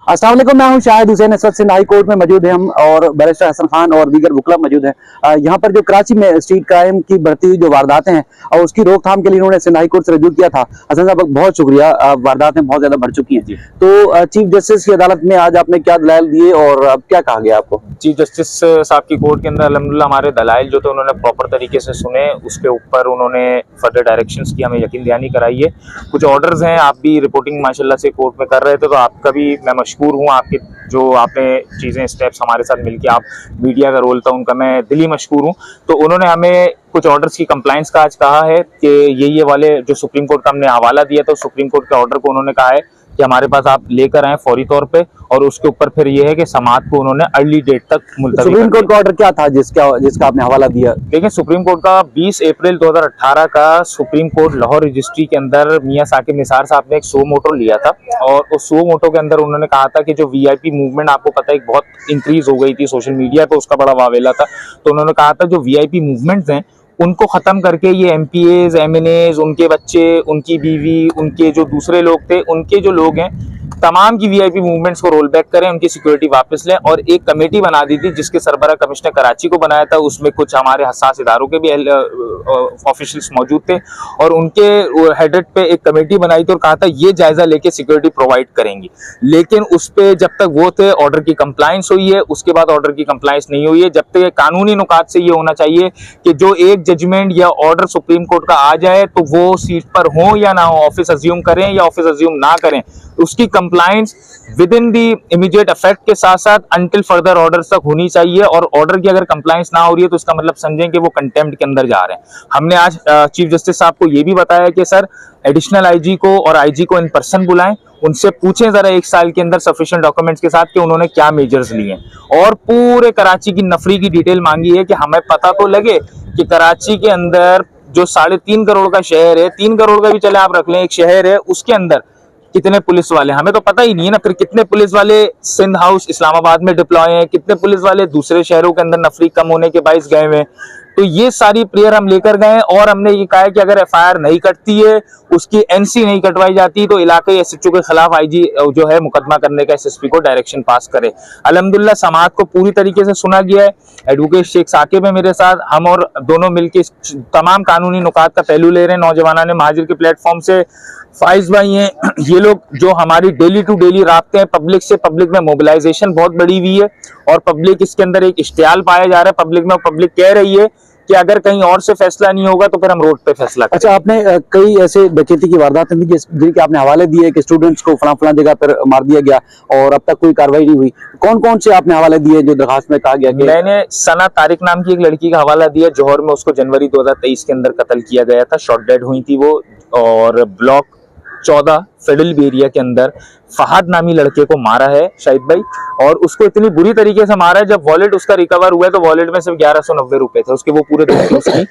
अस्सलाम वालेकुम, मैं हूं शाहिद हुसैन। इस वक्त सिंध हाई कोर्ट में मौजूद हैं हम और बैरिस्टर हसन खान और दीगर वकला मौजूद हैं। यहाँ पर जो कराची में स्ट्रीट क्राइम की बढ़ती हुई जो वारदातें हैं और उसकी रोकथाम के लिए उन्होंने सिंध हाई कोर्ट से रजू किया था। हसन साहब बहुत शुक्रिया। वारदातें बहुत ज्यादा बढ़ चुकी हैं, तो चीफ जस्टिस की अदालत में आज आपने क्या दलाइल दिए और अब क्या कहा गया आपको? चीफ जस्टिस साहब की कोर्ट के अंदर अल्हम्दुलिल्लाह हमारे दलाइल जो थे उन्होंने प्रॉपर तरीके से सुने, उसके ऊपर उन्होंने फर्दर डायरेक्शंस की हमें यकीन दहानी कराई है। कुछ ऑर्डर्स हैं, आप भी रिपोर्टिंग माशाल्लाह से कोर्ट में कर रहे थे, तो आपका भी मैं मशकूर हूँ। आपके जो आपने चीज़ें स्टेप्स हमारे साथ मिलके आप मीडिया का रोल था, उनका मैं दिली मशकूर हूँ। तो उन्होंने हमें कुछ ऑर्डर्स की कंप्लाइंस का आज कहा है कि ये वाले जो सुप्रीम कोर्ट का हमने हवाला दिया था, सुप्रीम कोर्ट के ऑर्डर को उन्होंने कहा है कि हमारे पास आप लेकर आए फौरी तौर पे, और उसके ऊपर फिर ये है कि समाअत को उन्होंने अर्ली डेट तक मुलतवी। सुप्रीम कोर्ट का ऑर्डर क्या था जिसका आपने हवाला दिया? देखिए, सुप्रीम कोर्ट का 20 अप्रैल 2018 का सुप्रीम कोर्ट लाहौर रजिस्ट्री के अंदर मियां साकिब निसार साहब ने एक सो मोटो लिया था, और उस सो मोटो के अंदर उन्होंने कहा था कि जो वीआईपी मूवमेंट आपको पता है बहुत इंक्रीज हो गई थी, सोशल मीडिया पे उसका बड़ा वावेला था। तो उन्होंने कहा था जो वीआईपी मूवमेंट्स हैं उनको खत्म करके ये एमपीएज, एमएनएज, उनके बच्चे, उनकी बीवी, उनके जो दूसरे लोग थे, उनके जो लोग हैं, तमाम की वीआईपी मूवमेंट्स को रोल बैक करें, उनकी सिक्योरिटी वापस लें। और एक कमेटी बना दी थी जिसके सरबराह कमिश्नर कराची को बनाया था, उसमें कुछ हमारे हसास इदारों के भी ऑफिशियल्स मौजूद थे, और उनके हेडेड पे एक कमेटी बनाई थी और कहा था ये जायजा लेके सिक्योरिटी प्रोवाइड करेंगी। लेकिन उस पर जब तक वो थे, ऑर्डर की कंप्लायंस हुई है, उसके बाद ऑर्डर की कंप्लायंस नहीं हुई है। जब तक कानूनी नुकात से ये होना चाहिए कि जो एक जजमेंट या ऑर्डर सुप्रीम कोर्ट का आ जाए तो वो सीट पर हो या ना हो, ऑफिस अज्यूम करें या ऑफिस अज्यूम ना करें, उसकी compliance with in the immediate effect के साथ साथ अंटिल फर्दर ऑर्डर तक होनी चाहिए। और ऑर्डर की अगर कंप्लायंस ना हो रही है तो इसका मतलब समझें कि वो कंटेम्प्ट के अंदर जा रहे हैं। हमने आज चीफ जस्टिस साहब को ये भी बताया कि सर एडिशनल आईजी को और आईजी को इन पर्सन बुलाएं, उनसे पूछें जरा एक साल के अंदर सफिशिएंट डॉक्यूमेंट्स के साथ कि उन्होंने क्या मेजर्स लिए, और पूरे कराची की नफरी की डिटेल मांगी है कि हमें पता तो लगे कि कराची के अंदर जो 3.5 करोड़ का शहर है, 3 करोड़ का भी चले आप रख लें, एक शहर है, उसके अंदर कितने पुलिस वाले, हमें तो पता ही नहीं है ना। फिर कितने पुलिस वाले सिंध हाउस इस्लामाबाद में डिप्लॉय हैं, कितने पुलिस वाले दूसरे शहरों के अंदर नफरी कम होने के बाइस गए हुए। तो ये सारी प्रेयर हम लेकर गए, और हमने ये कहा है कि अगर एफआईआर नहीं कटती है, उसकी एनसी नहीं कटवाई जाती, तो इलाके एसएचओ के खिलाफ आईजी जो है मुकदमा करने का एसएसपी को डायरेक्शन पास करे। अल्हम्दुलिल्लाह समाअत को पूरी तरीके से सुना गया है। एडवोकेट शेख साकिब है मेरे साथ, हम और दोनों मिलकर तमाम कानूनी नुकात का पहलू ले रहे हैं। नौजवाना ने महाजिर के प्लेटफॉर्म से फाइज भाई हैं, ये लोग जो हमारी डेली टू डेली राब्ते हैं पब्लिक से, पब्लिक में मोबिलाइजेशन बहुत बड़ी हुई है, और पब्लिक इसके अंदर एक इश्तियाल पाया जा रहा है पब्लिक में, और पब्लिक कह रही है कि अगर कहीं और से फैसला नहीं होगा तो फिर हम रोड पे फैसला करें। अच्छा, आपने कई ऐसे डकैती की वारदातें थी जिनके आपने हवाले दिए कि स्टूडेंट्स को फला जगह पर मार दिया गया और अब तक कोई कार्रवाई नहीं हुई। कौन कौन से आपने हवाले दिए जो दरखास्त में कहा गया कि? मैंने सना तारिक नाम की एक लड़की का हवाला दिया, जौहर में उसको जनवरी 2023 के अंदर कत्ल किया गया था, शॉट डेड हुई थी वो। और ब्लॉक 14 फेडरल एरिया के अंदर फहद नामी लड़के को मारा है शाहिद भाई, और उसको इतनी बुरी तरीके से मारा है, जब वॉलेट उसका रिकवर हुआ है तो वॉलेट में सिर्फ 1190 रुपए थे उसके, वो पूरे दिन की उसकी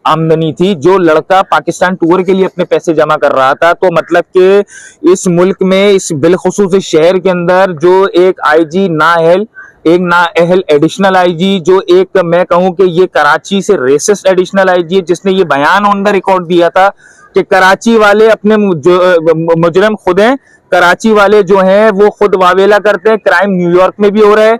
आमदनी थी। जो लड़का पाकिस्तान टूर के लिए अपने पैसे जमा कर रहा था, तो मतलब कि इस मुल्क में, इस बिलखुसूस शहर के अंदर जो एक आईजी नाअहल, एक नाअहल एडिशनल आईजी, जो एक मैं कहूं कि ये कराची से रेसिस्ट एडिशनल आईजी है, जिसने ये बयान ऑन द रिकॉर्ड दिया था कि कराची वाले अपने मुजरिम खुद हैं, कराची वाले जो हैं वो खुद वावेला करते हैं, क्राइम न्यूयॉर्क में भी हो रहा है,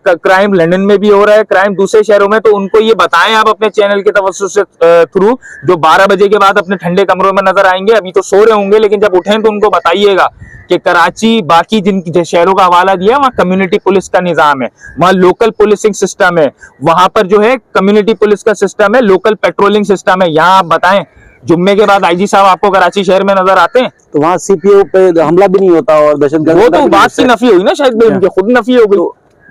क्राइम लंदन में भी हो रहा है, क्राइम दूसरे शहरों में। तो उनको ये बताएं आप अपने चैनल के तवज्जुह से थ्रू, जो 12 बजे के बाद अपने ठंडे कमरों में नजर आएंगे, अभी तो सो रहे होंगे, लेकिन जब उठें तो उनको बताइएगा कि कराची बाकी जिन शहरों का हवाला दिया वहाँ कम्युनिटी पुलिस का निजाम है, वहाँ लोकल पुलिसिंग सिस्टम है, वहां पर जो है कम्युनिटी पुलिस का सिस्टम है, लोकल पेट्रोलिंग सिस्टम है। यहाँ आप बताएं, जुम्मे के बाद आईजी साहब आपको कराची शहर में नजर आते हैं तो वहाँ सीपीओ पे हमला भी नहीं होता और दहशतगर्द, वो तो बात की नफी हुई ना, शायद उनकी खुद नफी हो गई।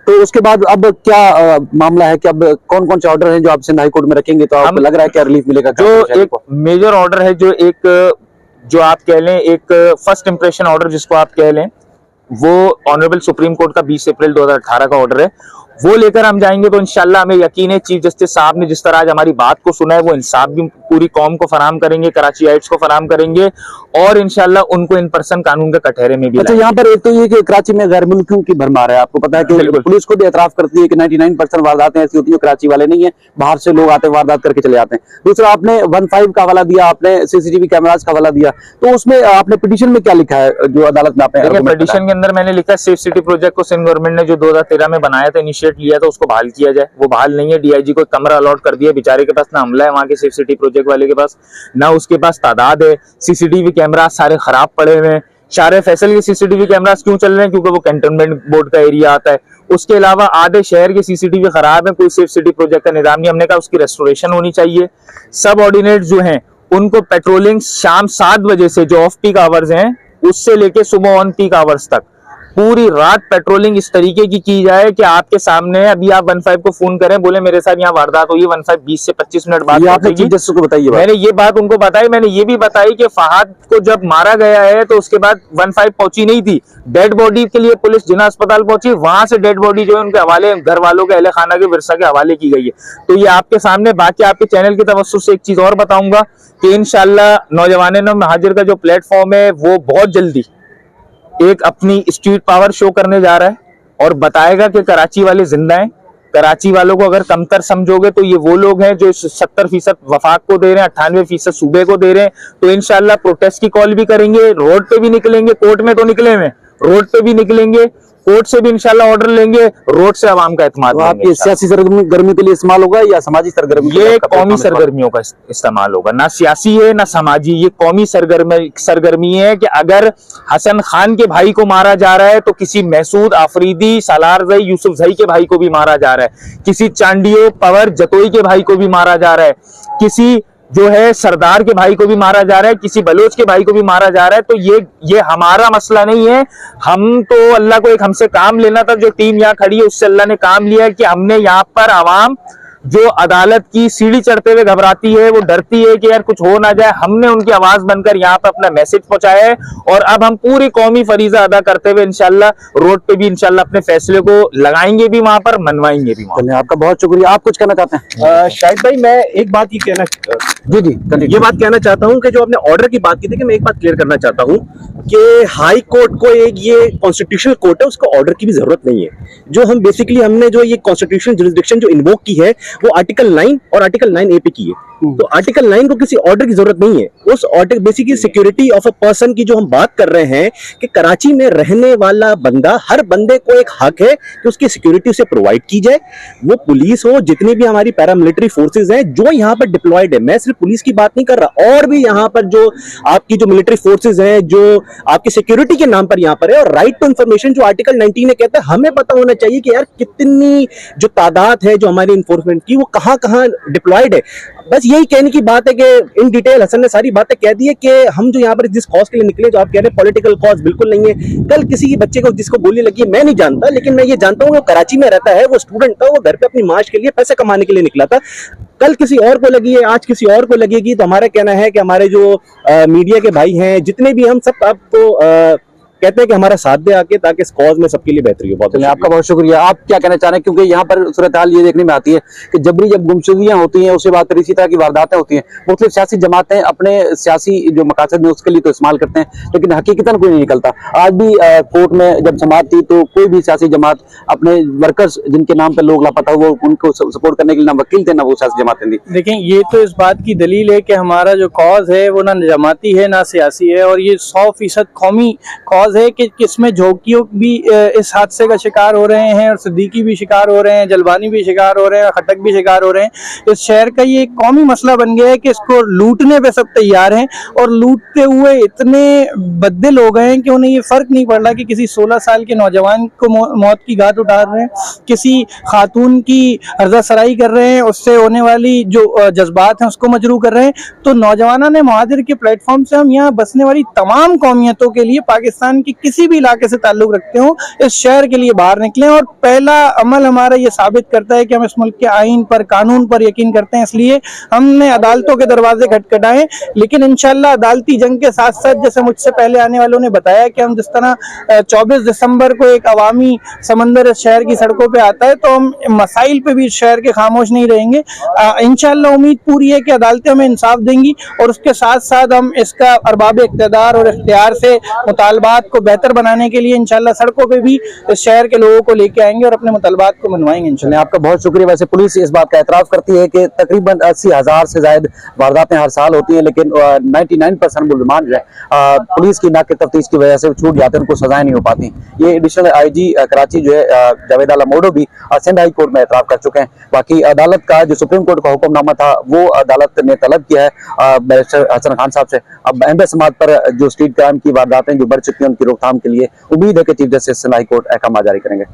तो उसके बाद अब क्या मामला है कि अब कौन कौन से ऑर्डर हैं जो आप सिंध हाई कोर्ट में रखेंगे, तो आपको लग रहा है क्या रिलीफ मिलेगा? जो एक मेजर ऑर्डर है, जो आप कह लें एक फर्स्ट इंप्रेशन ऑर्डर जिसको आप कह लें, वो ऑनरेबल सुप्रीम कोर्ट का 20 अप्रैल 2018 का ऑर्डर है, वो लेकर हम जाएंगे। तो इंशाल्लाह हमें यकीन है चीफ जस्टिस साहब ने जिस तरह आज हमारी बात को सुना है, वो इंसाफ भी पूरी कौम को फराहम करेंगे, कराचीइट्स को फराहम करेंगे और इंशाल्लाह उनको इन पर्सन कानून के कटहरे में भी अच्छा, यहाँ पर एक तो ये कि कराची में गैर मुल्कियों की भरमार है। आपको पता है कि पुलिस खुद एतराफ करती है कि 99% वारदातें ऐसी होती है जो कराची वाले नहीं है, बाहर से लोग आते हैं वारदात करके चले जाते हैं। दूसरा, आपने 15 का हवाला दिया, आपने सीसीटीवी कैमरास का हवाला दिया, तो उसमें आपने पिटीशन में क्या लिखा है जो अदालत में आपने? पिटीशन के अंदर मैंने लिखा है सेफ सिटी प्रोजेक्ट को सिंध गवर्नमेंट ने जो 2013 में बनाया था, इनिशिएट लिया था, उसको बहाल किया जाए। वो बहाल नहीं है। डीआईजी को कमरा अलॉट कर दिया, बेचारे के पास ना हमला है वहां के सेफ सिटी प्रोजेक्ट वाले के पास, ना उसके पास तादाद है। सीसीटीवी कैमरा सारे खराब पड़े हुए हैं। शारे फैसल के सीसीटीवी कैमरास क्यों चल रहे हैं? क्योंकि वो कैंटोनमेंट बोर्ड का एरिया आता है। उसके अलावा आधे शहर के सीसीटीवी खराब है, कोई सेफ सिटी प्रोजेक्ट का निजाम नहीं। हमने कहा उसकी रेस्टोरेशन होनी चाहिए। सब ऑर्डिनेट जो हैं उनको पेट्रोलिंग शाम 7 बजे से, जो ऑफ पीक आवर्स हैं, उससे लेके सुबह ऑन पीक आवर्स तक पूरी रात पेट्रोलिंग इस तरीके की जाए कि आपके सामने अभी आप 15 को फोन करें, बोले मेरे साथ यहाँ वारदात हुई है, 15 20 से 25 मिनट बाद आपने चीफ जस्टिस को बताइए। मैंने ये बात उनको बताई। मैंने ये भी बताई कि फहाद को जब मारा गया है तो उसके बाद 15 पहुंची नहीं थी, डेड बॉडी के लिए पुलिस जिना अस्पताल पहुंची, वहां से डेड बॉडी जो है उनके हवाले घर वालों के अहले खाना के विरसा के हवाले की गई है। तो ये आपके सामने। बाकी आपके चैनल की तवज्जो से एक चीज और बताऊंगा कि इंशाल्लाह नौजवान महाजिर का जो प्लेटफॉर्म है वो बहुत जल्दी एक अपनी स्ट्रीट पावर शो करने जा रहा है और बताएगा कि कराची वाले जिंदा हैं। कराची वालों को अगर कमतर समझोगे तो ये वो लोग हैं जो 70% वफाक को दे रहे हैं, 98% सूबे को दे रहे हैं। तो इंशाल्लाह प्रोटेस्ट की कॉल भी करेंगे, रोड पे भी निकलेंगे, कोर्ट में तो निकले हुए, रोड पे भी निकलेंगे, कोर्ट से भी इंशाल्लाह ऑर्डर लेंगे, रोड से आवाम का एतमाद। तो आपकी सियासी सरगर्मी के लिए इस्तेमाल होगा या सामाजिक सरगर्मी? ये कौमी सरगर्मियों का इस्तेमाल होगा, ना सियासी है ना समाजी। ये कौमी सरगर्मी है कि अगर हसन खान के भाई को मारा जा रहा है तो किसी महसूद आफरीदी, सालार जई, यूसुफ जई के भाई को भी मारा जा रहा है, किसी चांडियो पवर जतोई के भाई को भी मारा जा रहा है, किसी जो है सरदार के भाई को भी मारा जा रहा है, किसी बलोच के भाई को भी मारा जा रहा है। तो ये हमारा मसला नहीं है। हम तो अल्लाह को एक हमसे काम लेना था। जो टीम यहाँ खड़ी है उससे अल्लाह ने काम लिया है कि हमने यहाँ पर आवाम जो अदालत की सीढ़ी चढ़ते हुए घबराती है, वो डरती है कि यार कुछ हो ना जाए, हमने उनकी आवाज बनकर यहाँ पे अपना मैसेज पहुंचाया है। और अब हम पूरी कौमी फरीजा अदा करते हुए इंशाल्लाह रोड पे भी इंशाल्लाह अपने फैसले को लगाएंगे भी वहां पर, मनवाएंगे भी वहां। आपका बहुत शुक्रिया। आप कुछ कहना चाहते हैं? शाहिद भाई, मैं एक बात ये कहना ये बात कहना चाहता हूँ कि जो आपने ऑर्डर की बात की थी, कि मैं एक बात क्लियर करना चाहता हूँ कि हाई कोर्ट को एक ये कॉन्स्टिट्यूशनल कोर्ट है, उसको ऑर्डर की भी जरूरत नहीं है। जो हम बेसिकली हमने जो ये कॉन्स्टिट्यूशनल जुरिसडिक्शन जो इन्वोक की है वो आर्टिकल 9 और आर्टिकल 9A पे की है। तो आर्टिकल 9 को किसी ऑर्डर की जरूरत नहीं है। उस order basically security of a person की जो हम बात कर रहे हैं कि कराची में रहने वाला बंदा, हर बंदे को एक हक है कि उसकी सिक्योरिटी उसे प्रोवाइड की जाए। वो पुलिस हो, जितनी भी हमारी पैरामिलिट्री फोर्सेज हैं जो यहाँ पर डिप्लॉयड है, मैं सिर्फ पुलिस की बात नहीं कर रहा, और भी यहाँ पर जो आपकी जो मिलिट्री फोर्सेज हैं जो आपकी सिक्योरिटी के नाम पर यहाँ पर है। और राइट टू इंफॉर्मेशन जो आर्टिकल 19 ने कहता है, हमें पता होना चाहिए कि यार कितनी जो तादाद है जो हमारी इन्फोर्समेंट की, वो कहाँ कहाँ डिप्लॉयड है। बस यही कहने की बात है कि इन डिटेल हसन ने सारी बातें कह दी है कि हम जो यहाँ पर जिस कॉज के लिए निकले, जो आप कह रहे हैं पॉलिटिकल कॉज, बिल्कुल नहीं है। कल किसी बच्चे को जिसको गोली लगी है, मैं नहीं जानता, लेकिन मैं ये जानता हूँ वो कराची में रहता है, वो स्टूडेंट था, वो घर पे अपनी माश के लिए पैसे कमाने के लिए निकला था। कल किसी और को लगी है, आज किसी और को लगेगी। तो हमारा कहना है कि हमारे जो मीडिया के भाई हैं, जितने भी, हम सब आपको कहते हैं कि हमारा साथ दे आके, ताकि इस कॉज में सबके लिए बेहतरी हो। बहुत आपका बहुत शुक्रिया। आप क्या कहना चाह रहे हैं? क्योंकि यहाँ पर सूरत हाल ये देखने में आती है कि जबरी जब गुमशुदगियां होती हैं, उसके बाद फिर इसी तरह की वारदातें होती हैं। मुख्तलिफ सियासी जमातें अपने सियासी जो मकासद है उसके लिए तो इस्तेमाल करते हैं, लेकिन हकीकतन कोई नहीं निकलता। आज भी कोर्ट में जब समाअत थी तो कोई भी सियासी जमात अपने वर्कर्स जिनके नाम पर लोग लापता, वो उनको सपोर्ट करने के लिए ना वकील थे ना वो सियासी जमातें थी। देखें, ये तो इस बात की दलील है कि हमारा जो कॉज है वो ना जमाती है ना सियासी है, और ये 100% कौमी कॉज है कि इसमें झोंकियों भी इस हादसे का शिकार हो रहे हैं, और सिद्दीकी भी शिकार हो रहे हैं, जलवानी भी शिकार हो रहे हैं, खटक भी शिकार हो रहे हैं। इस शहर का ये एक कौमी मसला बन गया है कि इसको लूटने पे सब तैयार हैं, और लूटते हुए इतने बददिल हो गए हैं कि उन्हें ये फर्क नहीं पड़ रहा कि किसी 16 साल के नौजवान को मौत की घाट उतार रहे हैं, किसी खातून की हर्जासराई कर रहे हैं, उससे होने वाली जो जज्बात हैं उसको मजरू कर रहे हैं। तो नौजवाना ने महाजिर के प्लेटफॉर्म से हम यहाँ बसने वाली तमाम कौमियतों के लिए, पाकिस्तान हिंदुस्तान के किसी भी इलाके से ताल्लुक रखते हो, इस शहर के लिए बाहर निकलें। और पहला अमल हमारा ये साबित करता है कि हम इस मुल्क के आईन पर, कानून पर यकीन करते हैं, इसलिए हमने अदालतों के दरवाजे खटखटाए। लेकिन इंशाल्लाह अदालती जंग के साथ साथ, जैसे मुझसे पहले आने वालों ने बताया कि हम जिस तरह 24 दिसंबर को एक अवामी समंदर शहर की सड़कों पे आता है, तो हम मसाइल पे भी शहर के खामोश नहीं रहेंगे। इंशाल्लाह उम्मीद पूरी है कि अदालतें हमें इंसाफ देंगी और उसके साथ साथ हम इसका अरबाब इख्तियार और इख्तियार से मुतालबात को बेहतर बनाने के लिए इंशाल्लाह सड़कों पे भी इस शहर के लोगों को लेके आएंगे और अपने मुतालबात को मनवाएंगे इंशाल्लाह। आपका बहुत शुक्रिया। वैसे पुलिस इस बात का एतराफ़ करती है कि तकरीबन 80,000 से ज्यादा वारदातें हर साल होती हैं, लेकिन 99% मुलजमान जो है पुलिस की नाक तफ्तीश की वजह से छूट जाते हैं, उनको सजाएं नहीं हो पाती। ये एडिशनल IG कराची जो है जावेद आला मोडो भी सिंध हाई कोर्ट में एतराफ़ कर चुके हैं। बाकी अदालत का जो सुप्रीम कोर्ट का हुक्मनामा था वो अदालत ने तलब किया है बैरिस्टर हसन खान साहब से। अब अहम समात पर जो स्ट्रीट क्राइम की वारदातें जो बढ़ चुकी हैं उनकी रोकथाम के लिए उम्मीद है कि chief justice Sindh high court अहकाम जारी करेंगे।